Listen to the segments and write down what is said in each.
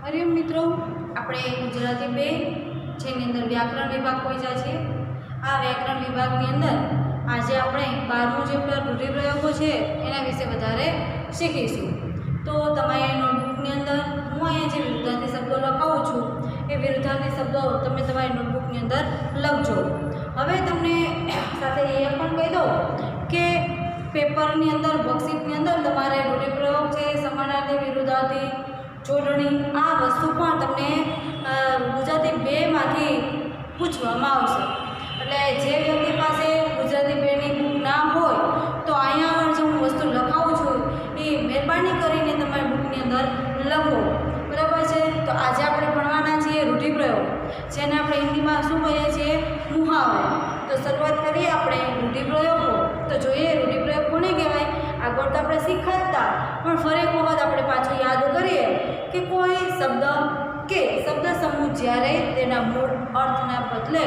હરિઓમ મિત્રો, આપણે ગુજરાતી 2 જેની અંદર વ્યાકરણ વિભાગ પહોંચ્યા છીએ। આ વ્યાકરણ વિભાગની અંદર આજે આપણે 12મું ચેપ્ટર રૂઢિપ્રયોગો છે એના વિશે વધારે શીખીશું। તો તમારી નોટબુકની અંદર હું અહીંયા જે વિરુદ્ધાર્થી શબ્દો લખાવું છું એ વિરુદ્ધાર્થી શબ્દો તમે તમારી નોટબુકની અંદર લખજો। હવે તમને સાથે એ પણ કહી દઉં કે પેપરની અંદર વર્કશીટની અંદર તમારે રૂઢિપ્રયોગ છે, સમાનાર્થી, વિરુદ્ધાર્થી, જોડણી આ વસ્તુ પણ તમને ગુજરાતી 2 માંથી પૂછવામાં આવશે। એટલે જે વ્યક્તિ પાસે ગુજરાતી 2ની બુક ના હોય તો અહીંયા આગળ જે હું વસ્તુ લખાવું છું એ મહેરબાની કરીને તમારી બુકની અંદર લખો, બરાબર છે। તો આજે આપણે ભણવાના છીએ રૂઢિપ્રયોગ, જેને આપણે હિન્દીમાં શું કહીએ છીએ? મુહાવરો। તો શરૂઆત કરીએ આપણે રૂઢિપ્રયોગો। તો જોઈએ રૂઢિપ્રયોગ કોને કહેવાય? આગળ તો આપણે શીખતા, પણ ફરી એક વખત આપણે પાછું યાદ કરીએ કે કોઈ શબ્દ કે શબ્દ સમૂહ જ્યારે તેના મૂળ અર્થના બદલે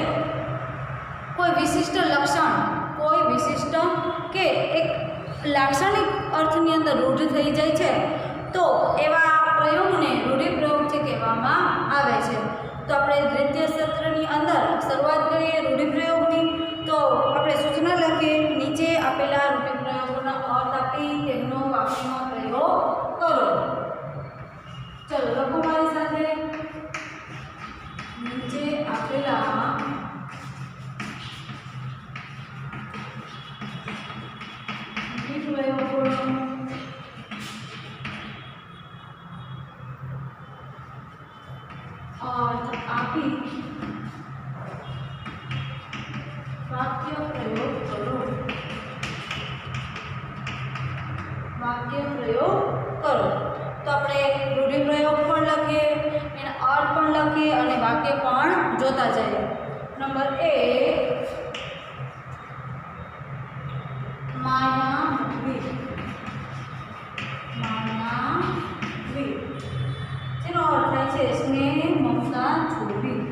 કોઈ વિશિષ્ટ લક્ષણ, કોઈ વિશિષ્ટ કે એક લાક્ષણિક અર્થની અંદર રૂઢ થઈ જાય છે તો એવા પ્રયોગને રૂઢિપ્રયોગ છે કહેવામાં આવે છે। તો આપણે દ્વિતીય સત્રની અંદર શરૂઆત કરીએ રૂઢિપ્રયોગની। તો આપણે સૂચના લખીએ, નીચે આપેલા રૂઢિપ્રયોગોના અર્થ આપી તેમનો વાક્યમાં પ્રયોગ કરો। ચલો લખો મારી સાથે, નીચે આપેલા રૂઢિપ્રયોગોનો अर्थ आपी वाक्य प्रयोग करो। वाक्य प्रयोग करो तो આપણે રૂઢિપ્રયોગ પણ લખીએ, એનો અર્થ પણ લખીએ અને વાક્ય પણ જોતા જઈએ। નંબર 1, માયાવી। માયાવી જેનો અર્થ થાય છે સ્નેહ, મમતા, છોડવી।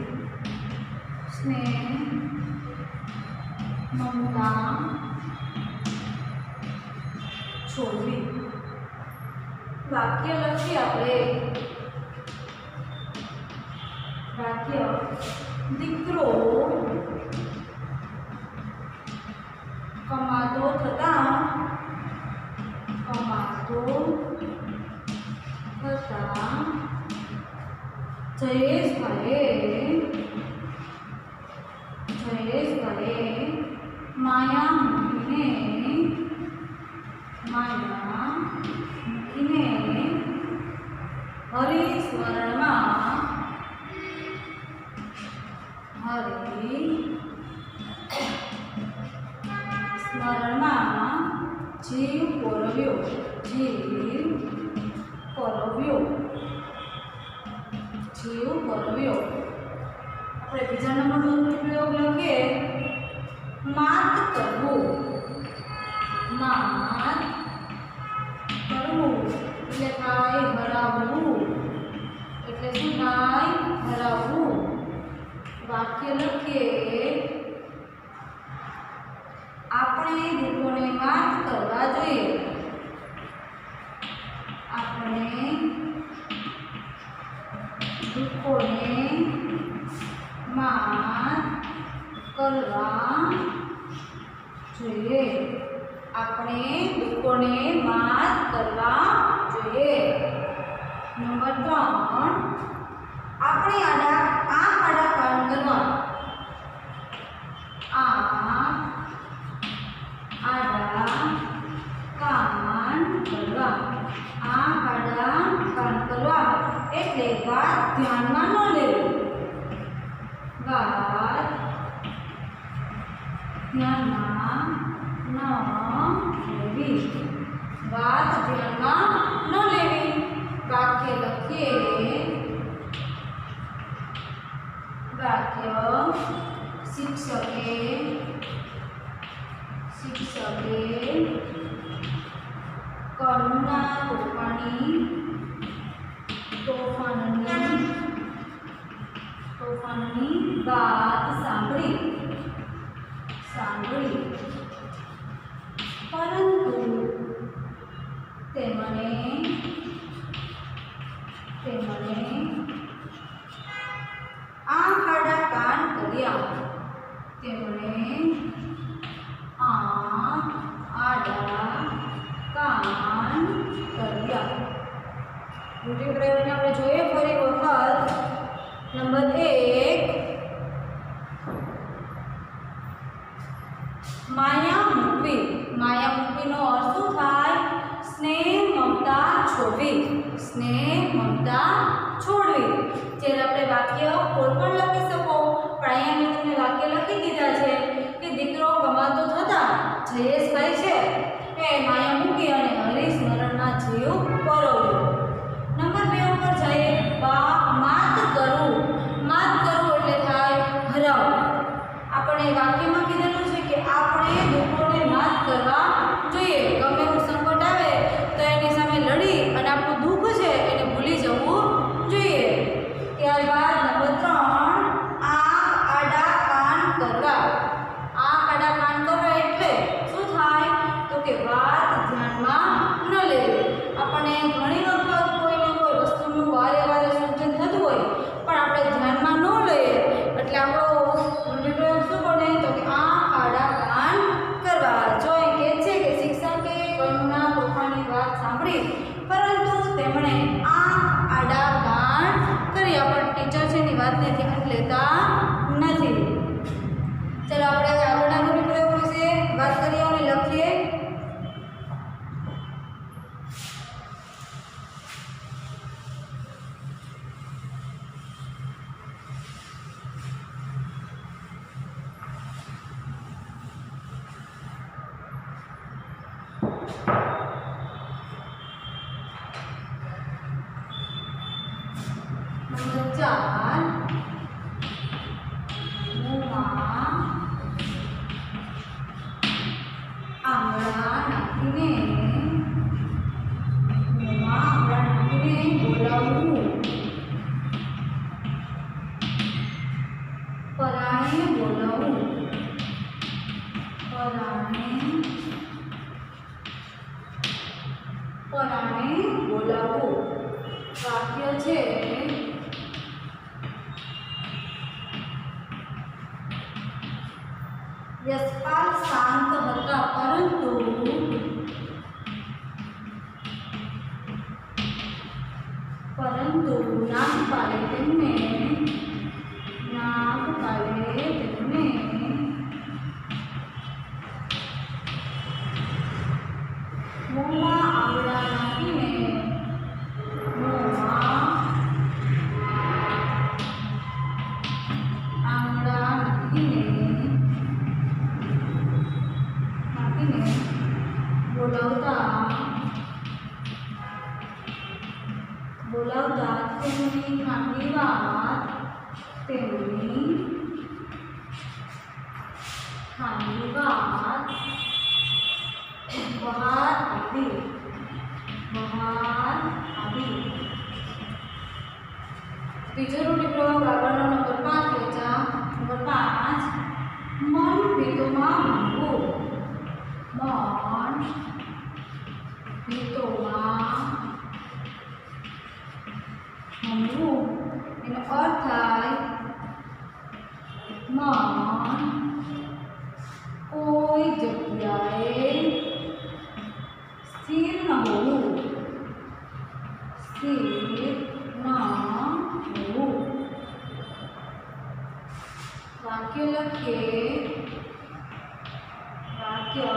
સ્નેહ, મમતા, છોડવી। વાક્ય લખીએ આપણે। વાક્ય: દીકરો કમાતો થતા જયેશભાઈએ માયા મૂકીને હરિસ્મરણમાં જીવ પોરવ્યો। આપણે બીજા નંબરનો પ્રયોગ લખીએ, માત કરવું। માત કરવું એટલે થાય હરાવવું। એટલે શું થાય? હરાવવું। વાક્ય લખીએ, આપણે દુઃખોને માત કરવા જોઈએ। આપણે દુઃખોને માત કરવા જોઈએ। આપણે દુઃખોને માત કરવા જોઈએ। નંબર 3, આપણે આંખ આડા કાન કરવા। આંખ આડા કાન કરવા। આંખ આડા કાન કરવા એટલે વાત ધ્યાનમાં ન લેવી। વાત ધ્યાનમાં ન લેવી। વાત ધ્યાનમાં ન લેવી। વાક્ય લખીએ। વાક્ય: શિક્ષકે કરુણા તોફાનની વાત સાંભળી પરંતુ તેમને તેમણે આંખ આડા કાન કર્યા. તેમણે આંખ આડા કાન કર્યા. રૂઢિપ્રયોગને આપણે જોઈએ ફરી વખત. નંબર 1, માયા મૂકવી. માયા મૂકવીનો અર્થ શું થાય? સ્નેહ મમતા છોડવી. સ્નેહ મમતા છોડવી. જ્યારે આપણે વાક્ય કોઈ પણ લખી શકો, પણ અહીંયા મેં તમને વાક્ય લખી દીધા છે કે દીકરો કમાતો થતા જયેશભાઈ છે એ માયા મૂકી અને હરિસ્મરણમાં જીવ પરોવ્યો. નંબર 2 ઉપર જઈએ. માત કરવું. માત કરવું એટલે થાય હરાવવું. આપણે વાક્યમાં કીધેલું છે કે આપણે દુઃખોને માત કરવા જોઈએ. ગમે એવું સંકટ આવે તો એની સામે લડી અને આપણું દુઃખ છે એને ભૂલી જવું જોઈએ. ત્યારબાદ નંબર 3, આંખ આડા કાન કરવા. આંખ આડા કાન કરવા એટલે શું થાય? તો કે વાત ધ્યાનમાં ન લેવી. આપણને ઘણી વખત કોઈને કોઈ વસ્તુનું વારે વારે સૂચન થતું હોય પણ આપણે ધ્યાનમાં ન લઈએ એટલે આપણો રૂઢિપ્રયોગ શું બને? તો કે આંખ આડા કાન કરવા. જો એ કહે છે કે શિક્ષકે કરુણા તોફાની વાત સાંભળી પરંતુ તેમણે આંખ આડા કાન કર્યા. પણ ટીચર છે એની વાતને ધ્યાન લેતા નથી. ચલો આપણે હવે આગળના રૂઢિપ્રયોગ વિશે વાત કરીએ અને લખીએ. નંબર 4, મોંમાં આંગળા નાખીને બોલાવવું. પરાણે બોલાવવું. પરાણે બોલાવવું. વાક્ય છે યશપાલ શાંત હતા પરંતુ નાગપાલે તેમને મોંમાં આંગળા નાખીને બોલાવતા તેમની ખાનગી વાત બહાર આવી. બીજો રૂઢિપ્રયોગ આગળનો નંબર 5 વેચા. નંબર 5, મન ભીતોમાં ભાંગવું. મન ભીતોમાં ભાંગવું એનો અર્થ થાય મન કોઈ જગ્યાએ સ્થિર ન હોવું. વાક્ય લખીએ. વાક્ય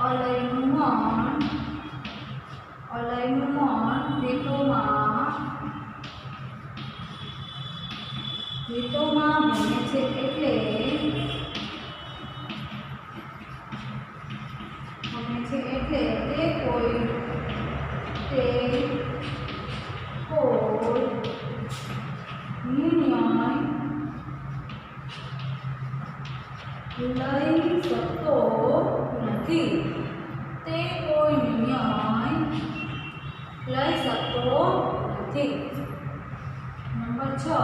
અલયનું મન ભીતોમાં ભણે છે એટલે તે કોઈ નિર્ણય લઈ શકતો નથી. તે કોઈ નિર્ણય લઈ શકતો નથી. નંબર 6,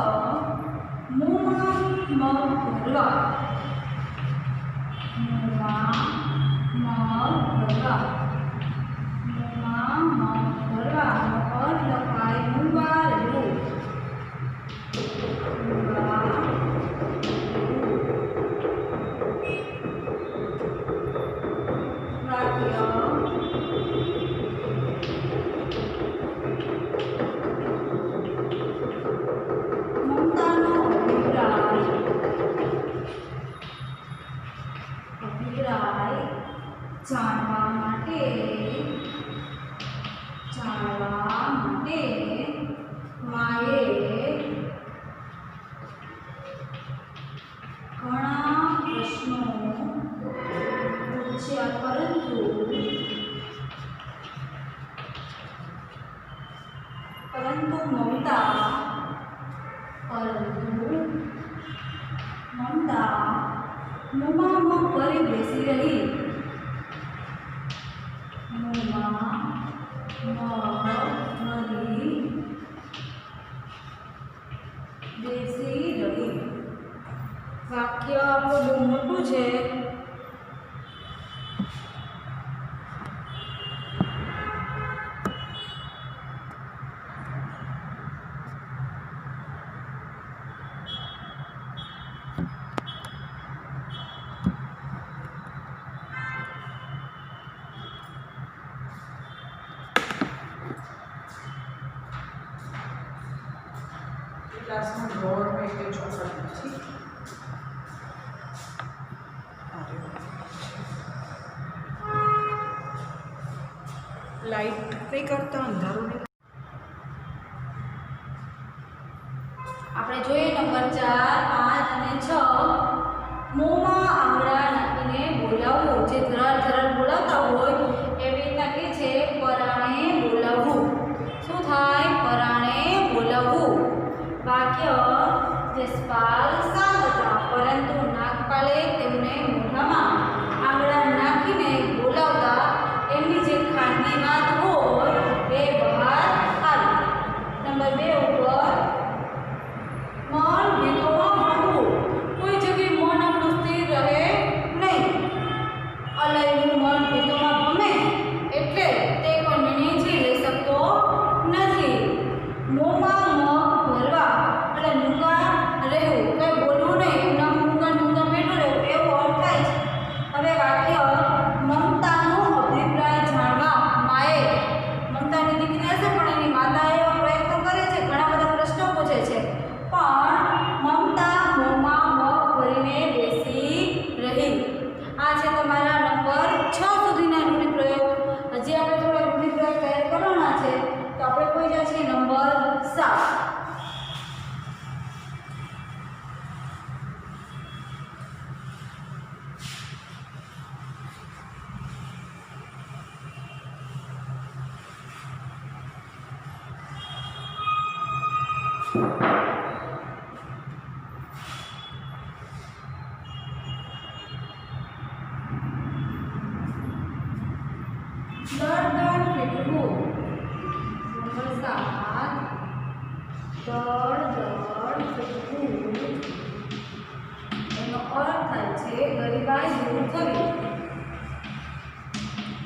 મોંમાં મગ ભરવા. મોંમાં મગ ભરવા. મમતાનો અભિપ્રાય જાણવા માટે માએ ઘણા પ્રશ્નો પૂછ્યા, પરંતુ મમતા મોંમાં ભરી બેસી રહી. વાક્ય આપણું બહુ મોટું છે. ક્લાસમાં ડોર હોય કે ચોકડ નથી. લાઈટ નહીં કરતા, અંધારું નહીં. આપણે જોઈએ નંબર 4, 5 અને 6. મોંમાં આંગળા નાખીને બોલાવવું. જે ધરાર બોલાવતા હોય એવી રીતના કે છે પરાણે બોલાવવું. શું થાય? પરાણે બોલાવવું. વાક્ય જસપાલ શાંત હતા, પરંતુ નાગપાલે તેમને મોઢામાં આંગળા નાખીને બોલાવતા એમની જે ખાનગી વાત હોય એ બહાર આવી. નંબર 2 ઉપર મન ભીતોમાં ભણવું. કોઈ જગ્યાએ મન આપણું સ્થિર રહે નહીં. અલયનું મન ભીતોમાં ભમે એટલે તે કોઈ નિર્ણય લઈ શકતો નથી. મોંમાં મગ ભરવા એટલે મૂંગા રહેવું, કંઈ બોલવું નહીં, મૂંગા બેઠું રહેવું એવો અર્થ થાય છે. હવે વાક્ય મમતાનો અભિપ્રાય જાણવા માએ. મમતાની દીકરી હશે પણ એની માતા એવા પ્રયત્નો કરે છે, ઘણા બધા પ્રશ્નો પૂછે છે, પણ મમતા મોંમાં મગ ભરીને બેસી રહી. આ છે તમારા નંબર 6 સુધીના રૂઢિપ્રયોગ. હજી આપણે થોડા રૂઢિપ્રયોગ તૈયાર કરવાના છે, તો આપણે કોઈ જાય છે નંબર 7. દળ ફેરવું. નંબર 7, દળ ફેરવું. એનો અર્થ થાય છે ગરીબાઈ દૂર થવી.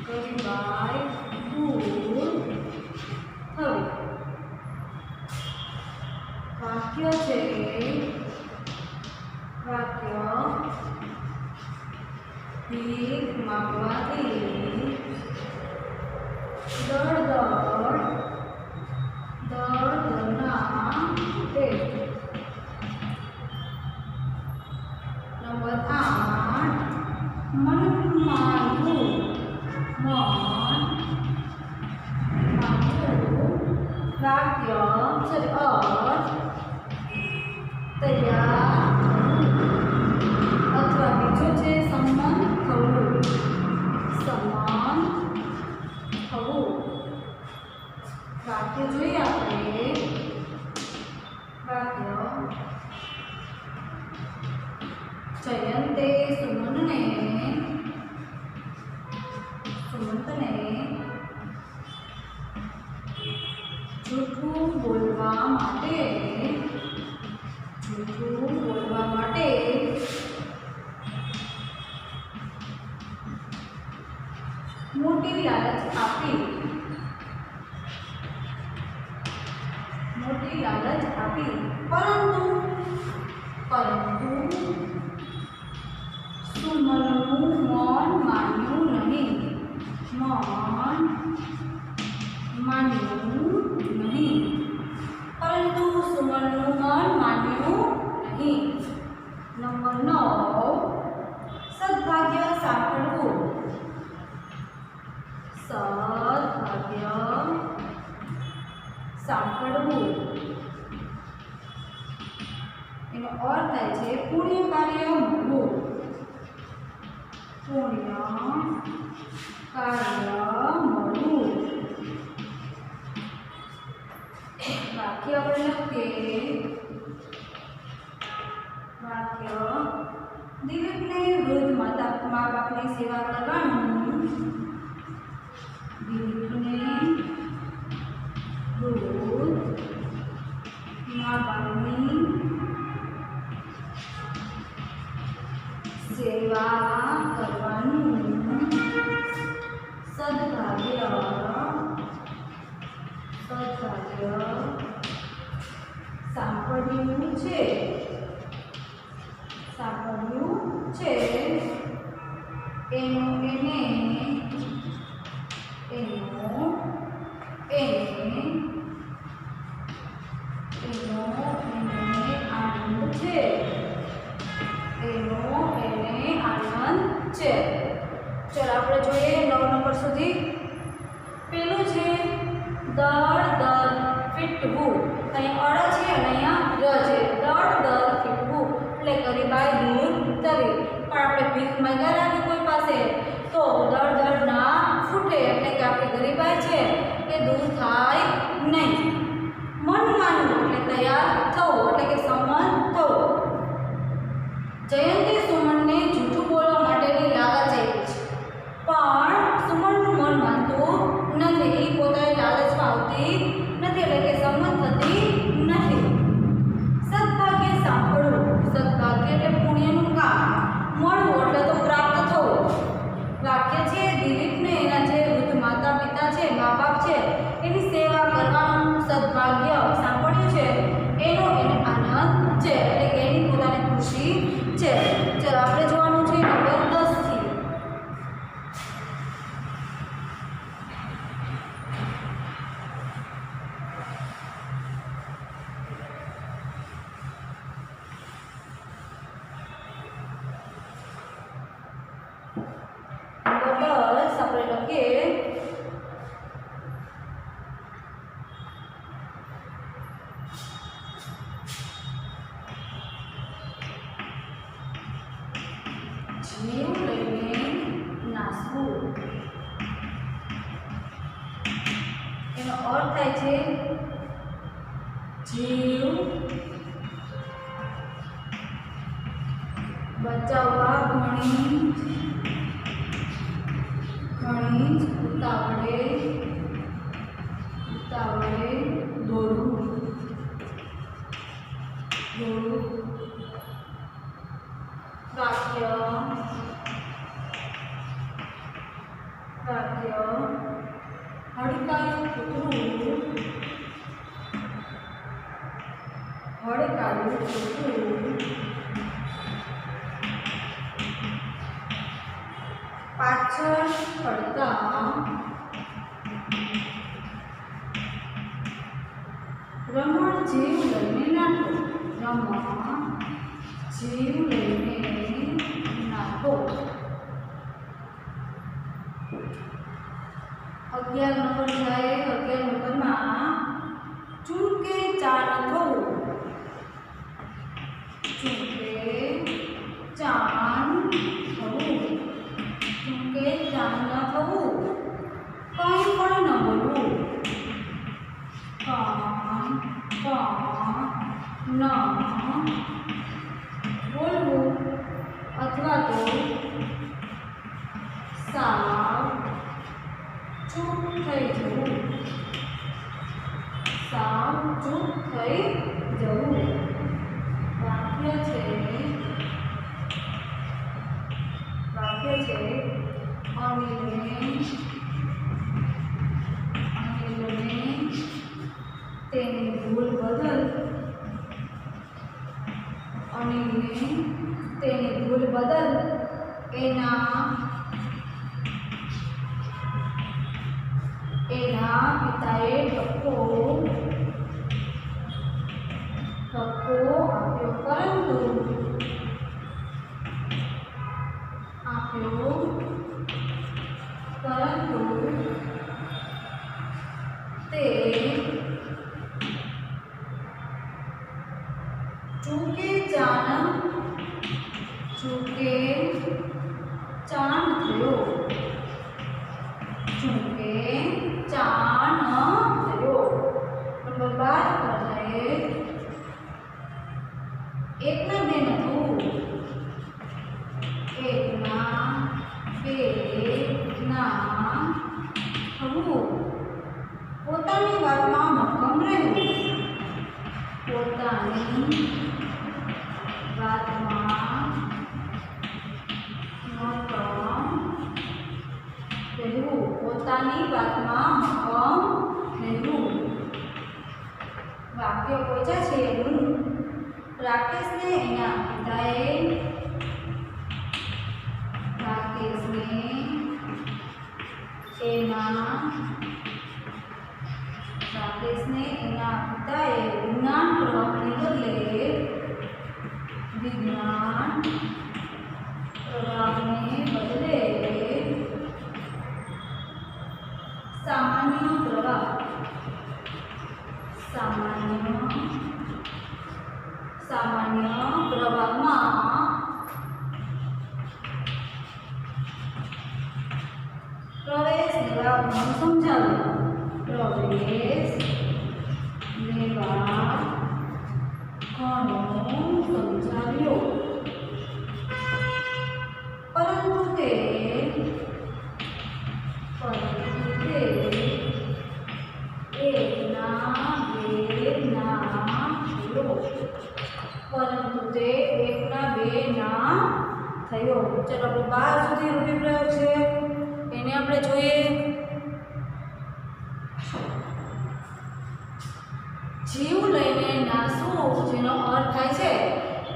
ગરીબાઈ દૂર થવી. વાક્ય છે ભીખ માંગવાથી દળના પેટ. નંબર 8 મન માંગવું. વાક્ય છે અર્થ તૈયાર અથવા બીજો છે સંમત થવું. વાક્ય જોઈએ આપણે. વાક્ય જયંતે સુમંતને જૂઠું બોલવા માટે મોટી લાલચ આપી. પરંતુ સુમનનું મન માન્યું નહીં. માન્યું નહીં, પરંતુ સુમનનું મન માન્યું નહીં. નંબર 9, સદભાગ્ય સાંભળવું. સદભાગ્ય સાંભળવું એનો અર્થ થાય છે પુણ્ય કાર્ય મળવું. પુણ્ય કાર્ય મળવું. વાક્ય આપણે લખીએ. વાક્ય દિલીપને વૃદ્ધ મા બાપની સેવા કરવાનું. દિલીપને વૃદ્ધ મા બાપની સેવા કરવાનું સદભાગ્ય સાંભળ્યું છે. એનો એને આનંદ છે. એનો એને આનંદ છે. ચલો આપણે જોઈએ 9 નંબર સુધી. પેલું છે દળ દર ફીટવું. અહીંયા અળ છે અને અહીંયા ર છે. દળ દર ફીટવું એટલે ગરીબાઈ દૂર કરવી. પણ આપણે ભીખ માંગ્યા કોઈ પાસે તો દળ દળ ના ફૂટે એટલે કે આપણી ગરીબાઈ છે એ દૂર થાય નહીં. મન માનવું એટલે તૈયાર થવું એટલે કે સંમત થવું. જયંતી સુમનને જૂઠું બોલવા માટેની લાલચ આપી છે, પણ સુમનનું મન માનતું નથી. એ પોતાની લાલચમાં આવતી નથી એટલે કે સંમત થતી નથી. સદભાગ્ય સાંભળવું. સદભાગ્ય એટલે પુણ્યનું કામ. મળવું એટલે તો પ્રાપ્ત થવું. વાક્ય છે દિલીપને એના જે વૃદ્ધ માતા પિતા છે, મા બાપ છે એની સેવા કરવાનું સદભાગ્ય સાંભળ્યું છે. એનો એને આનંદ છે એટલે કે એની પોતાની ખુશી છે. ચલો આપણે જોવાનું છે નંબર 10 થી. નંબર 10 આપણે લખીએ. જીવ લઈને નાસવું. એનો અર્થ થાય છે જીવ બચાવવા ઘણી જ ઉતાવળે દોડવું. વાક્ય હડકાયું કૂતરું. પાછળ પડતા રમણ જીવ લઈને નાખો. જીવ લઈને નાખો. 11 નંબર જાય. 11 નંબરમાં ચૂકે ચાન થવું. ચૂકે ચાન થવું. ચૂકે ચાન ન થવું. કંઈ પણ ન બોલવું. ન બોલવું અથવા તો સાવ ચૂપ થઈ જવું. સાવ ચૂપ થઈ જવું. વાક્ય છે અનિલને તેની ભૂલ બદલ એના એના પિતાએ ઠપકો આપ્યો પરંતુ તે ચૂકે ચાણ થયો નંબર 12 પર જઈએ એકના બે ન થવું એકના બે ના થવું પોતાની વાતમાં મક્કમ રહેવું પોતાની વાતમાં મક્કમ રહેવું વાક્ય પહોંચ્યા છે એનું રાકેશને એના પિતાએ વિજ્ઞાન પ્રવાહને બદલે સામાન્ય પ્રવાહમાં પ્રવેશ લેવાનું સમજાવ્યું પરંતુ તે એકના બે ના થયો ચલો આપણે 12 સુધી રૂઢિપ્રયોગ છે એને આપણે જોઈએ જીવ લઈને નાસવું જેનો અર્થ થાય છે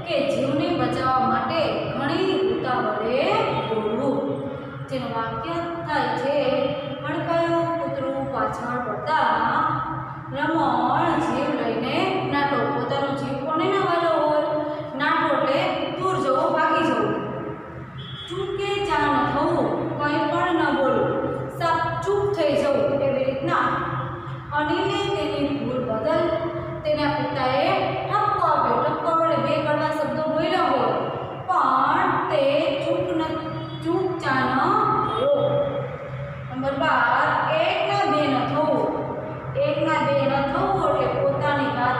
કે જીવને બચાવવા માટે ઘણી ઉતાવળે દોડવું જેનું વાક્ય થાય છે હડકાયું કૂતરું પાછળ પડતા રમણ જીવ લઈને નાટો પોતાનો જીવ કોને ના વાલો હોય નાટો એટલે દૂર જવો ભાગી જવું ચૂકે ચા ન થવું કંઈ પણ ન બોલવું સબ ચૂપ થઈ જવું એવી રીતના અનિલે તેની ભૂલ બદલ તેના પિતાએ ઠપકો આપ્યો ઠપકો વડે બે કડવા શબ્દો બોલ્યા હોય પણ તે ચૂપ ચા ન થયો નંબર 12 એકના બે ન થવું એટલે પોતાની વાત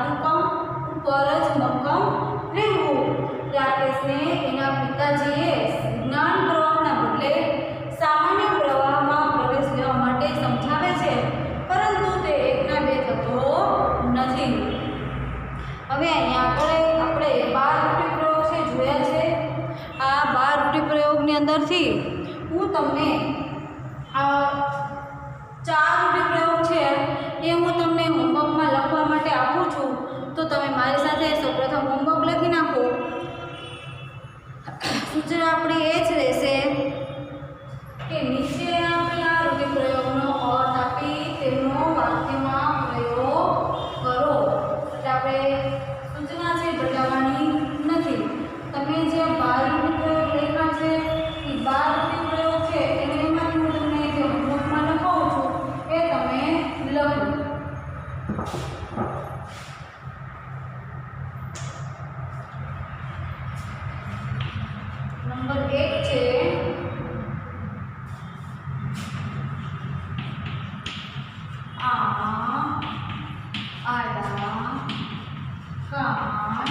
ઉપર જ મક્કમ રહેવું રાકેશને એના પિતાજીએ વિજ્ઞાન પ્રવાહના બદલે સામાન્ય પ્રવાહમાં પ્રવેશ લેવા માટે સમજાવે છે પરંતુ તે એકના બે થતો નથી હવે અહીંયા આપણે 12 રૂઢિપ્રયોગ છે જોયા છે આ 12 રૂઢિપ્રયોગની અંદરથી હું તમને આ 4 રૂઢિપ્રયોગ છે એ હું તમને હોમવર્કમાં લખવા માટે આપું છું તો તમે મારી સાથે સૌપ્રથમ હોમવર્ક લખી નાખો સૂચના આપણી એ જ રહેશે કે નીચે આપેલા રૂઢિપ્રયોગનો અર્થ આપી તેમનો વાક્યમાં પ્રયોગ કરો એટલે આપણે સૂચના છે બતાવવાની નથી તમે જે 12 રૂઢિપ્રયોગ લખ્યા છે એ 12 રૂઢિપ્રયોગ છે એમાંથી હું તમને જે હોમવર્કમાં લખાવું છું એ તમે લખો નંબર 1 છે આડા કાન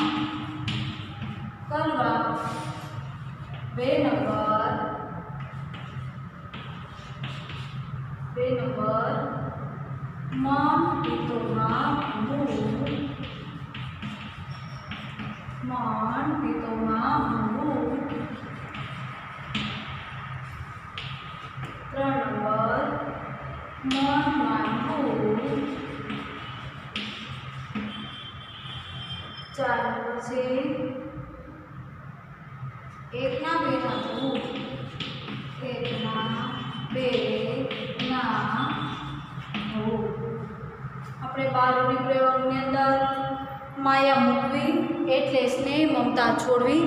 કરવા 2 નંબર મન પિત્તોમાં ભૂલવું 3 નંબર મન માનવું 4 નંબર છે એકના બે ના થવું આ રૂઢિપ્રયોગની અંદર માયા મૂકવી એટલે સ્નેહ મમતા છોડવી,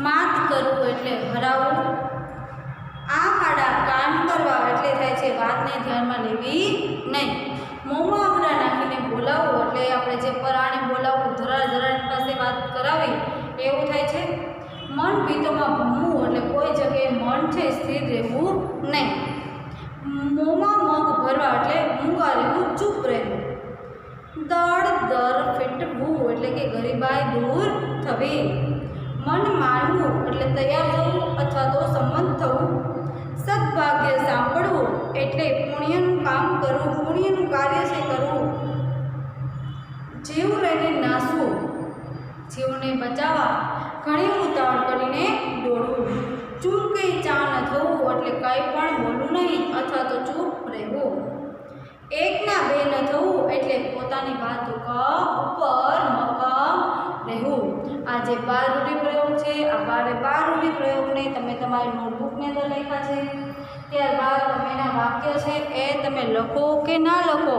માત કરવું એટલે હરાવવું, આ આડા કાન કરવા એટલે થાય છે વાતને ધ્યાનમાં લેવી નહીં, મોંમાં આવડા નાખીને બોલાવવું એટલે આપણે જે પરાણે બોલાવવું ધરાની પાસે વાત કરાવી એવું થાય છે, મન પિત્તમાં ભમવું એટલે કોઈ જગ્યાએ મન છે સ્થિર રહેવું નહીં, મોંમાં મગ ભરવા એટલે મૂંગા રહેવું ચૂપ રહેવું, દળ દર ફેટવું એટલે કે ગરીબાઈ દૂર થવી, મન માનવું એટલે તૈયાર થવું અથવા તો સંમત થવું, સદભાગ્ય સાંભળવું એટલે પુણ્યનું કામ કરવું, પુણ્યનું કાર્ય છે કરવું, જીવ લઈને નાસવું, જીવને બચાવવા ઘણી ઉતાવળ કરીને દોડવું, ચૂપ કે ચા ન થવું એટલે કંઈ પણ બોલવું નહીં અથવા તો ચૂપ રહેવું, એકના બે ન થવું એટલે પોતાની વાત ઉપર મકામ રહેવું. આ જે 12 રૂઢિપ્રયોગ છે આ 12 રૂઢિપ્રયોગને તમે તમારી નોટબુકની અંદર લખ્યા છે. ત્યારબાદ તમે એના વાક્ય છે એ તમે લખો કે ના લખો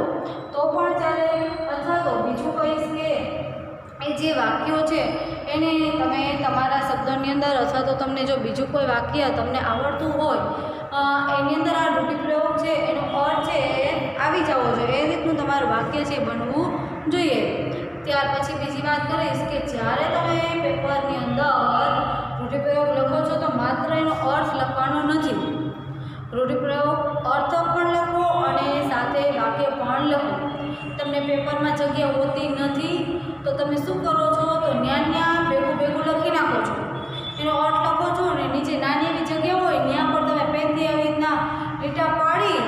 તો પણ ચાલે, અથવા તો બીજું કહીશ કે એ જે વાક્યો છે એને તમે તમારા શબ્દોની અંદર અથવા તો તમને જો બીજું કોઈ વાક્ય તમને આવડતું હોય એની અંદર આ રૂઢિપ્રયોગ છે એનો અર્થ છે એ આવી જવો જોઈએ, એ રીતનું તમારું વાક્ય છે બનવું જોઈએ. ત્યાર પછી બીજી વાત કરીશ કે જ્યારે તમે પેપરની અંદર રૂઢિપ્રયોગ લખો છો તો માત્ર એનો અર્થ લખવાનો નથી, રૂઢિપ્રયોગ અર્થ પણ લખો અને સાથે વાક્ય પણ લખો. તમને પેપરમાં જગ્યા હોતી નથી તો તમે શું કરો છો તો ન્યા ભેગું લખી નાખો છો, એનો અર્થ લખો છો અને નીચે નાની એવી જગ્યા હોય ત્યાં પર તમે પેનથી આવી રીતના લીટા પાડી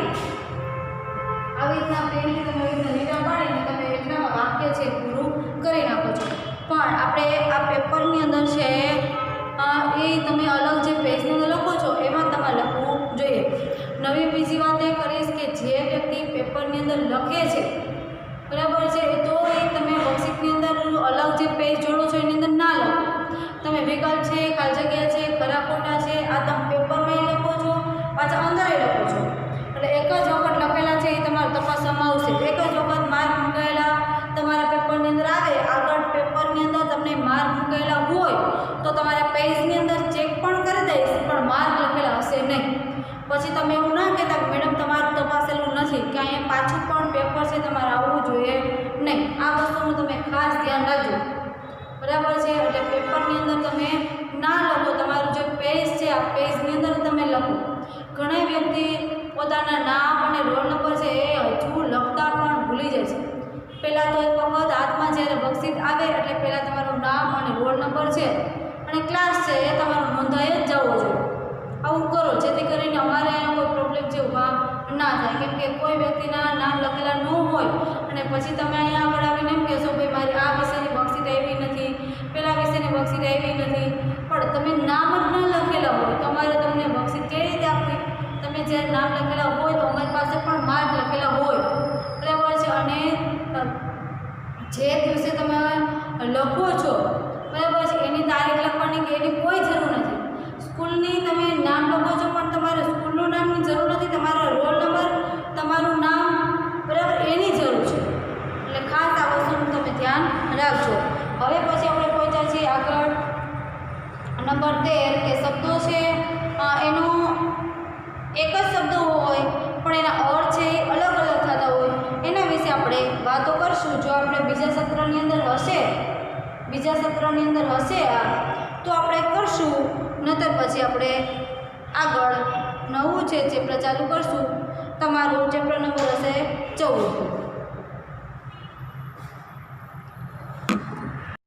લીટા પાડીને તમે એટલામાં વાક્ય છે પૂરું કરી નાખો છો. પણ આપણે આ પેપરની અંદર છે એ તમે અલગ જે પેજની અંદર લખો છો એમાં તમારે લખવું જોઈએ. નવી બીજી વાત એ કરીશ કે જે વ્યક્તિ પેપરની અંદર લખે છે બરાબર છે તો એ તમે વર્કશીટની અંદર અલગ જે પેજ જોડો છો એની અંદર ના લખો, તમે વિકલ્પ છે ખાલી જગ્યા છે ખરા ખોટા છે આ તમે પેપરમાં લખો છો પાછા અંદર લખો છો એટલે એક જ વખત લખેલા છે એ તમારે તપાસવામાં આવશે. એક જ વખત માર્ક મૂકાયેલા તમારા પેપરની અંદર આવે, આગળ પેપરની અંદર તમને માર્ક મૂકાયેલા હોય તો તમારા પેજની અંદર ચેક પણ કરી દઈશ પણ માર્ક લખેલા હશે નહીં. પછી તમે એવું ના કહેતા કે મેડમ તમારું તપાસેલું નથી કે અહીંયા પાછું પણ પેપર છે તમારે આવવું જોઈએ નહીં. આ વસ્તુનું તમે ખાસ ધ્યાન રાખજો બરાબર છે. એટલે પેપરની અંદર તમે ના લખો, તમારું જે પેજ છે આ પેજની અંદર તમે લખો. ઘણા વ્યક્તિ પોતાના નામ અને રોલ નંબર છે એ હજુ લખતા પણ ભૂલી જાય છે. પહેલાં તો એક વખત હાથમાં જ્યારે વર્કશીટ આવે એટલે પહેલાં તમારું નામ અને રોલ નંબર છે અને ક્લાસ છે એ તમારું નોંધાઈ જ જવો જોઈએ. આવું કરો જેથી કરીને અમારે કોઈ પ્રોબ્લેમ છે ઊભા ના થાય, કેમ કે કોઈ વ્યક્તિના નામ લખેલા ન હોય અને પછી તમે અહીંયા આગળ આવીને એમ કહેશો ભાઈ મારી આ વિષયની વર્કશીટ આવી નથી, પેલા વિષયની વર્કશીટ આવી નથી, પણ તમે નામ જ ન લખેલા હોય તો અમારે તમને વર્કશીટ કેવી રીતે આપવી? તમે જ્યારે નામ લખેલા હોય તો અમારી પાસે પણ માર્ક લખેલા હોય બરાબર છે. અને જે દિવસે તમે લખો છો બરાબર છે એની તારીખ લખવાની કે એની કોઈ જરૂર નથી. સ્કૂલની તમે નામ લખો છો પણ તમારે સ્કૂલનું નામની જરૂર નથી, તમારો રોલ નંબર તમારું નામ બરાબર એની જરૂર છે. એટલે ખાસ આ વસ્તુનું તમે ધ્યાન રાખજો. હવે પછી આપણે પહોંચ્યા છીએ આગળ નંબર 13 કે શબ્દો છે એનો એક જ શબ્દ હોય પણ એના અર્થ છે એ અલગ અલગ થતા હોય એના વિશે આપણે વાતો કરશું. જો આપણે બીજા સત્રની અંદર હશે આ તો આપણે કરશું, નહીતર પછી આપણે આગળ નવું છે ચેપ્ટર ચાલુ કરશું. તમારું ચેપ્ટર નંબર હશે 14.